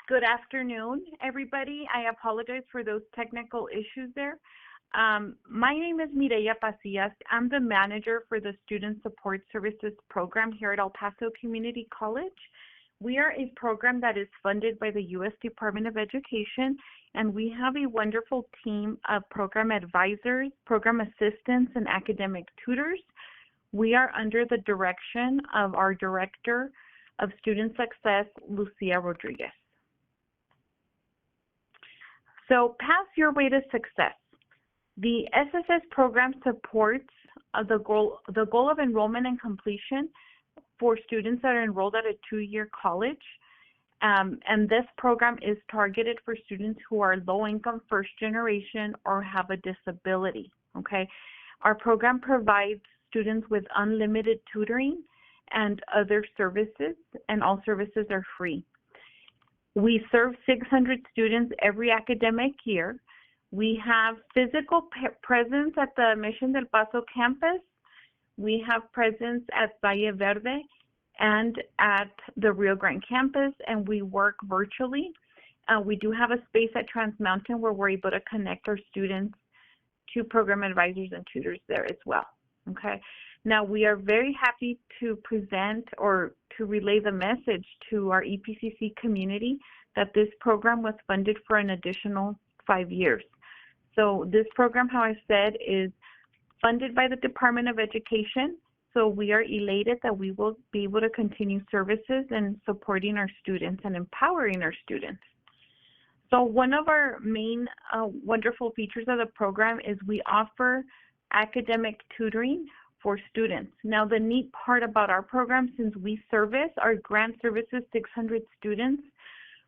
Good afternoon, everybody. I apologize for those technical issues there. My name is Mireya Pasillas. I'm the manager for the Student Support Services program here at El Paso Community College. We are a program that is funded by the U.S. Department of Education, and we have a wonderful team of program advisors, program assistants, and academic tutors. We are under the direction of our Director of Student Success, Lucia Rodriguez. So, pass your way to success. The SSS program supports the goal of enrollment and completion for students that are enrolled at a two-year college. And this program is targeted for students who are low-income, first generation, or have a disability, okay? Our program provides students with unlimited tutoring and other services, and all services are free. We serve 600 students every academic year. We have physical presence at the Mission del Paso campus. We have presence at Valle Verde and at the Rio Grande campus, and we work virtually. We do have a space at Trans Mountain where we're able to connect our students to program advisors and tutors there as well, okay? Now, we are very happy to present or to relay the message to our EPCC community that this program was funded for an additional 5 years. So this program, how I said, is funded by the Department of Education. So we are elated that we will be able to continue services and supporting our students and empowering our students. So one of our main wonderful features of the program is we offer academic tutoring for students. Now, the neat part about our program, since we service our grant services 600 students,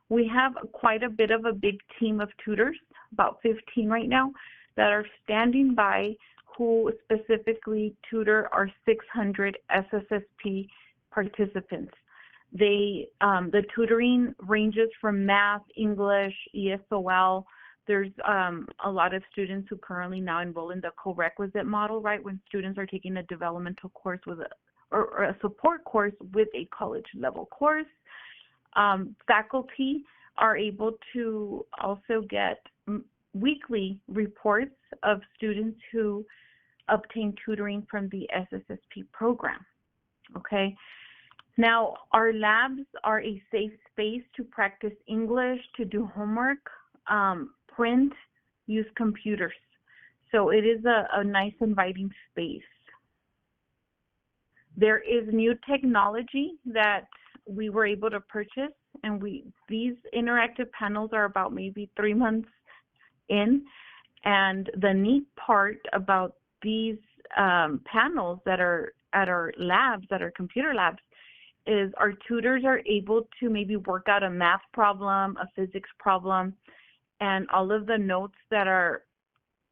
we have quite a bit of a big team of tutors, about 15 right now, that are standing by who specifically tutor our 600 SSSP participants. The tutoring ranges from math, English, ESOL. There's a lot of students who currently now enroll in the co-requisite model, right, when students are taking a developmental course with or a support course with a college level course. Faculty are able to also get weekly reports of students who obtain tutoring from the SSSP program, okay? Now, our labs are a safe space to practice English, to do homework, print, use computers. So it is a nice, inviting space. There is new technology that we were able to purchase, and these interactive panels are about maybe 3 months in. And the neat part about these panels that are at our labs, that are computer labs, is our tutors are able to maybe work out a math problem, a physics problem, and all of the notes that are,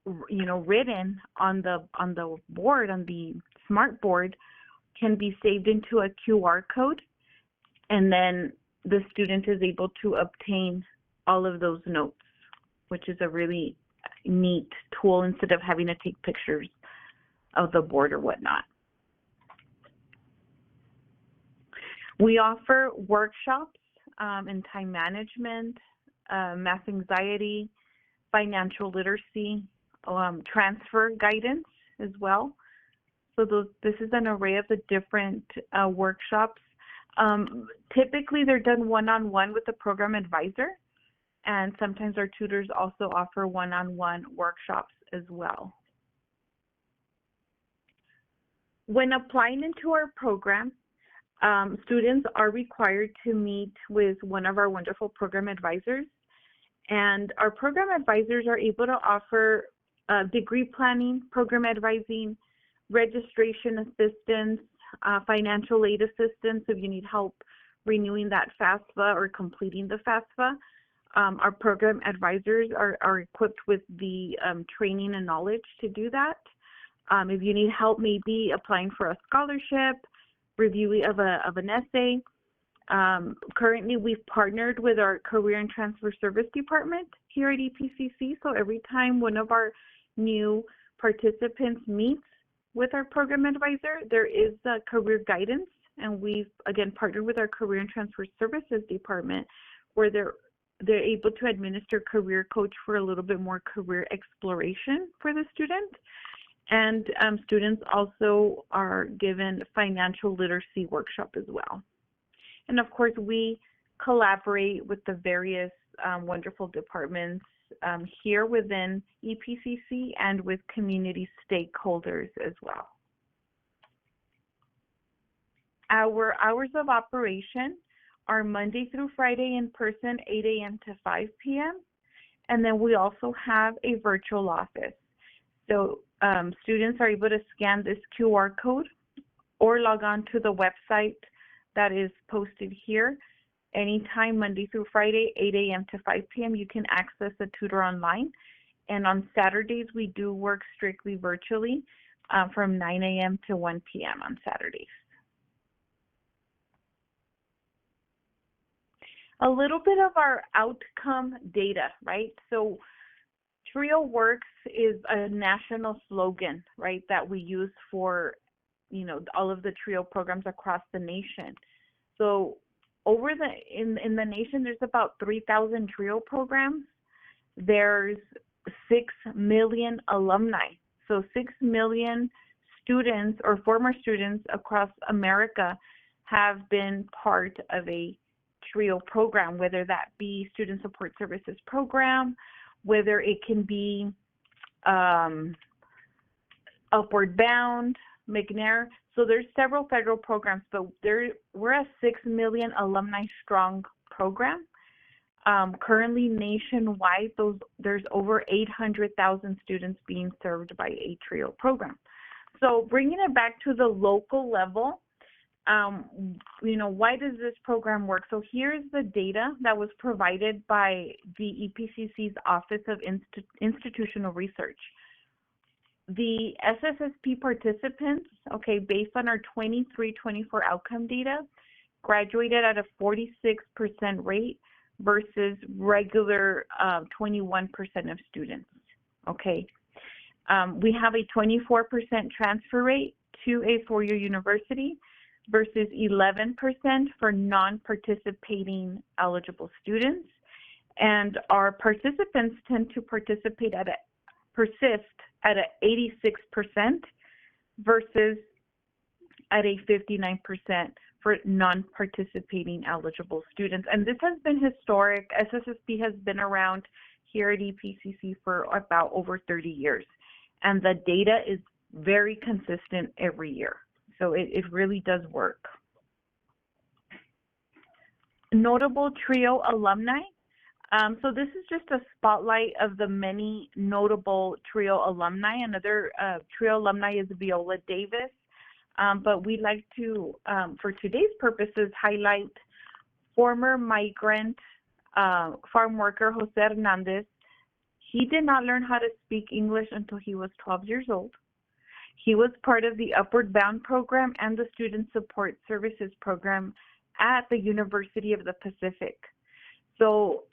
written on the board, on the smart board, can be saved into a QR code, and then the student is able to obtain all of those notes, which is a really neat tool instead of having to take pictures of the board or whatnot. We offer workshops in time management, math anxiety, financial literacy, transfer guidance as well. So this is an array of the different workshops. Typically, they're done one-on-one with the program advisor, and sometimes our tutors also offer one-on-one workshops as well. When applying into our program, students are required to meet with one of our wonderful program advisors, and our program advisors are able to offer degree planning, program advising, registration assistance, financial aid assistance if you need help renewing that FAFSA or completing the FAFSA. Our program advisors are equipped with the training and knowledge to do that. If you need help maybe applying for a scholarship, review of an essay. Currently, we've partnered with our Career and Transfer Service Department here at EPCC, so every time one of our new participants meets with our program advisor, there is career guidance, and we've, again, partnered with our Career and Transfer Services Department, where they're they're able to administer career coach for a little bit more career exploration for the student. And students also are given financial literacy workshop as well. And of course, we collaborate with the various wonderful departments here within EPCC and with community stakeholders as well. Our hours of operation are Monday through Friday in person, 8 a.m. to 5 p.m. And then we also have a virtual office. So students are able to scan this QR code or log on to the website that is posted here. Anytime, Monday through Friday, 8 a.m. to 5 p.m., you can access a tutor online. And on Saturdays, we do work strictly virtually from 9 a.m. to 1 p.m. on Saturdays. A little bit of our outcome data, right? So TRIO Works is a national slogan, right, that we use for, you know, all of the TRIO programs across the nation. So over in the nation, there's about 3,000 TRIO programs. There's 6 million alumni. So 6 million students or former students across America have been part of a TRIO program, whether that be Student Support Services program, whether it can be Upward Bound, McNair. So there's several federal programs, but we're a 6 million alumni strong program. Currently nationwide, there's over 800,000 students being served by a TRIO program. So bringing it back to the local level, you know, why does this program work? So here's the data that was provided by the EPCC's Office of Institutional Research. The SSSP participants, okay, based on our 23-24 outcome data, graduated at a 46% rate versus regular 21% of students, okay? We have a 24% transfer rate to a four-year university versus 11% for non-participating eligible students. And our participants tend to persist at a 86% versus at a 59% for non-participating eligible students. And this has been historic. SSSP has been around here at EPCC for about over 30 years. And the data is very consistent every year. So it really does work. Notable TRIO alumni. So this is just a spotlight of the many notable TRIO alumni. Another TRIO alumni is Viola Davis. But we'd like to, for today's purposes, highlight former migrant farm worker Jose Hernandez. He did not learn how to speak English until he was 12 years old. He was part of the Upward Bound program and the Student Support Services program at the University of the Pacific. So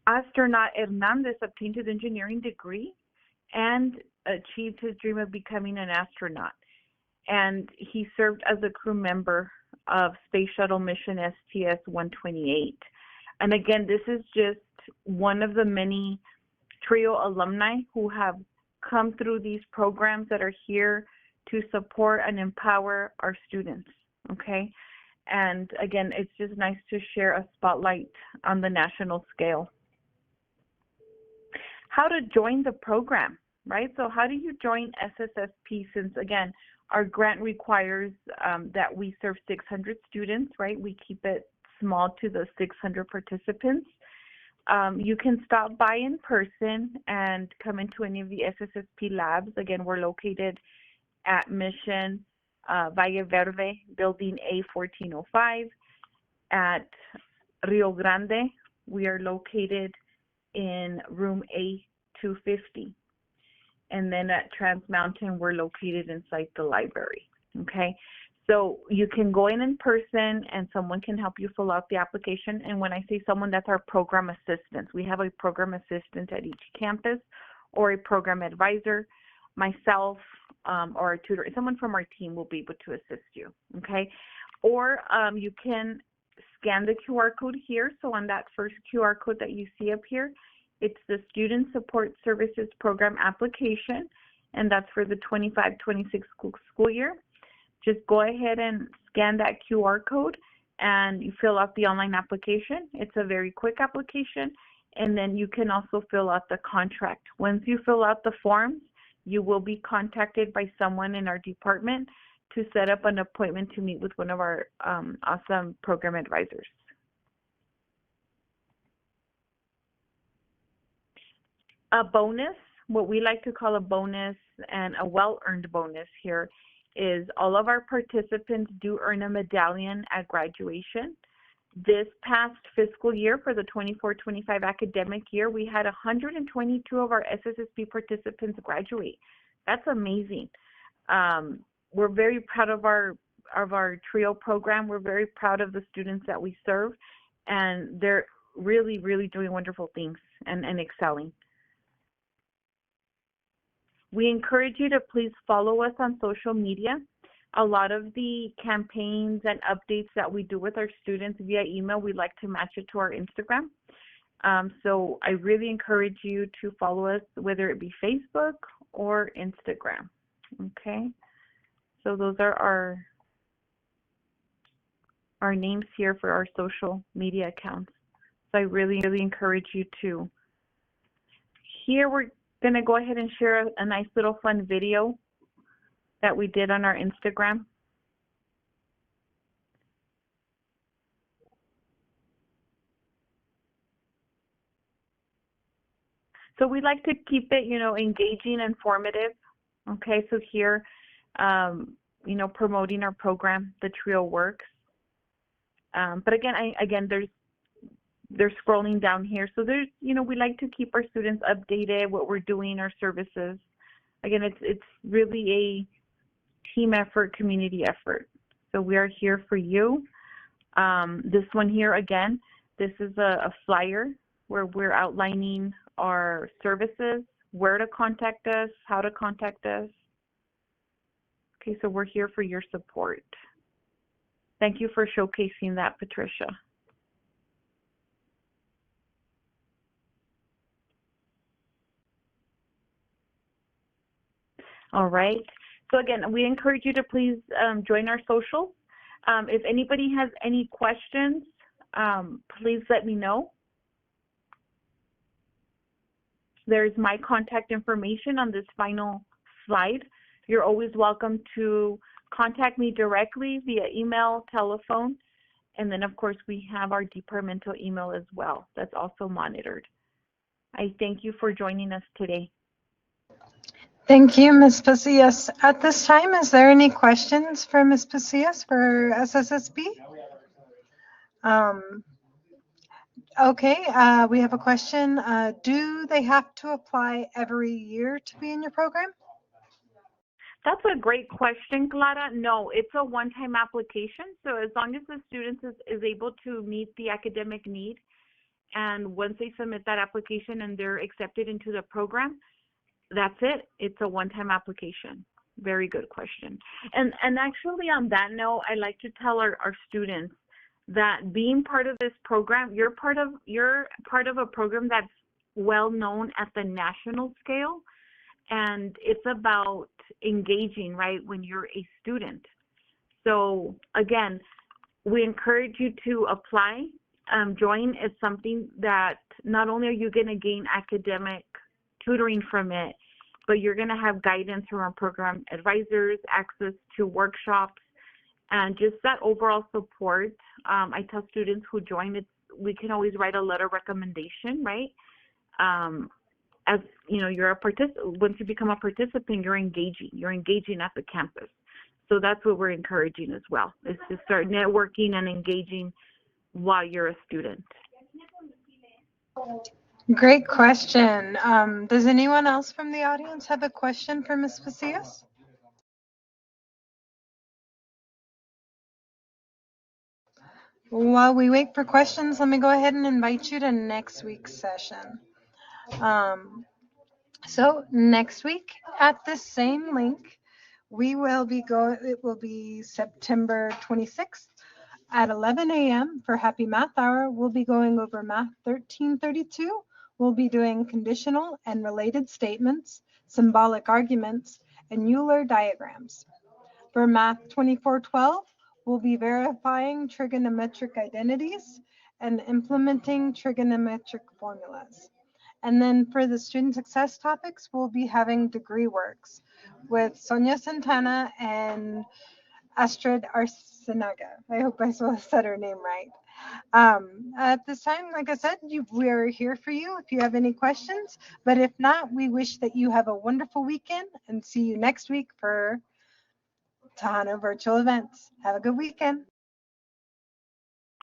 astronaut Hernandez obtained his engineering degree and achieved his dream of becoming an astronaut. And he served as a crew member of Space Shuttle mission STS-128. And again, this is just one of the many TRIO alumni who have come through these programs that are here to support and empower our students, okay? And again, it's just nice to share a spotlight on the national scale. How to join the program, right? So how do you join SSSP since, again, our grant requires that we serve 600 students, right? We keep it small to the 600 participants. You can stop by in person and come into any of the SSSP labs. Again, we're located at Mission Valle Verde, Building A1405. At Rio Grande, we are located in room A250. And then at Trans Mountain, we're located inside the library, okay? So you can go in person and someone can help you fill out the application. And when I say someone, that's our program assistant. We have a program assistant at each campus or a program advisor, myself, or a tutor. Someone from our team will be able to assist you, okay? Or you can scan the QR code here. So on that first QR code that you see up here, it's the Student Support Services Program application, and that's for the 25-26 school year. Just go ahead and scan that QR code and you fill out the online application. It's a very quick application, and then you can also fill out the contract. Once you fill out the forms, you will be contacted by someone in our department to set up an appointment to meet with one of our awesome program advisors. A bonus, what we like to call a bonus and a well-earned bonus here, is all of our participants do earn a medallion at graduation. This past fiscal year, for the 24-25 academic year, we had 122 of our SSSP participants graduate. That's amazing. We're very proud of our TRIO program. We're very proud of the students that we serve, and they're really, really doing wonderful things and excelling. We encourage you to please follow us on social media. A lot of the campaigns and updates that we do with our students via email, we like to match it to our Instagram. So I really encourage you to follow us, whether it be Facebook or Instagram. Okay, so those are our names here for our social media accounts. So I really, really encourage you to. Here we're going to go ahead and share a nice little fun video that we did on our Instagram. So we like to keep it, engaging, informative. Okay, so here, promoting our program, the TRIO Works. But again, they're scrolling down here. So there's, we like to keep our students updated, what we're doing, our services. Again, it's really a team effort, community effort. So we are here for you. This one here, again, this is a flyer where we're outlining our services, where to contact us, how to contact us. Okay, so we're here for your support. Thank you for showcasing that, Patricia. All right. So again, we encourage you to please join our socials. If anybody has any questions, please let me know. There's my contact information on this final slide. You're always welcome to contact me directly via email, telephone, and then of course we have our departmental email as well. That's also monitored. I thank you for joining us today. Thank you, Ms. Pasillas. At this time, is there any questions for Ms. Pasillas for SSSP? Okay, we have a question. Do they have to apply every year to be in your program? That's a great question, Clara. No, it's a one-time application. So as long as the student is able to meet the academic need, and once they submit that application and they're accepted into the program, that's it. It's a one-time application. Very good question. And actually on that note, I like to tell our students that being part of this program, you're part of a program that's well known at the national scale, and it's about engaging, right, when you're a student. So again, we encourage you to apply. Join is something that not only are you going to gain academic tutoring from it, but you're going to have guidance from our program advisors, access to workshops, and just that overall support. I tell students who join it, we can always write a letter of recommendation, right? As you know, you're a once you become a participant, you're engaging at the campus. So that's what we're encouraging as well, is to start networking and engaging while you're a student. Great question. Does anyone else from the audience have a question for Ms. Pasillas? While we wait for questions, let me go ahead and invite you to next week's session. So next week at the same link, it will be September 26th At 11 a.m. for Happy Math Hour, we'll be going over Math 1332. We'll be doing conditional and related statements, symbolic arguments, and Euler diagrams. For Math 2412, we'll be verifying trigonometric identities and implementing trigonometric formulas. And then for the student success topics, we'll be having degree works with Sonia Santana and Astrid Arsenaga. I hope I said her name right. At this time, like I said, we're here for you if you have any questions. But if not, we wish that you have a wonderful weekend and see you next week for Tahana Virtual Events. Have a good weekend.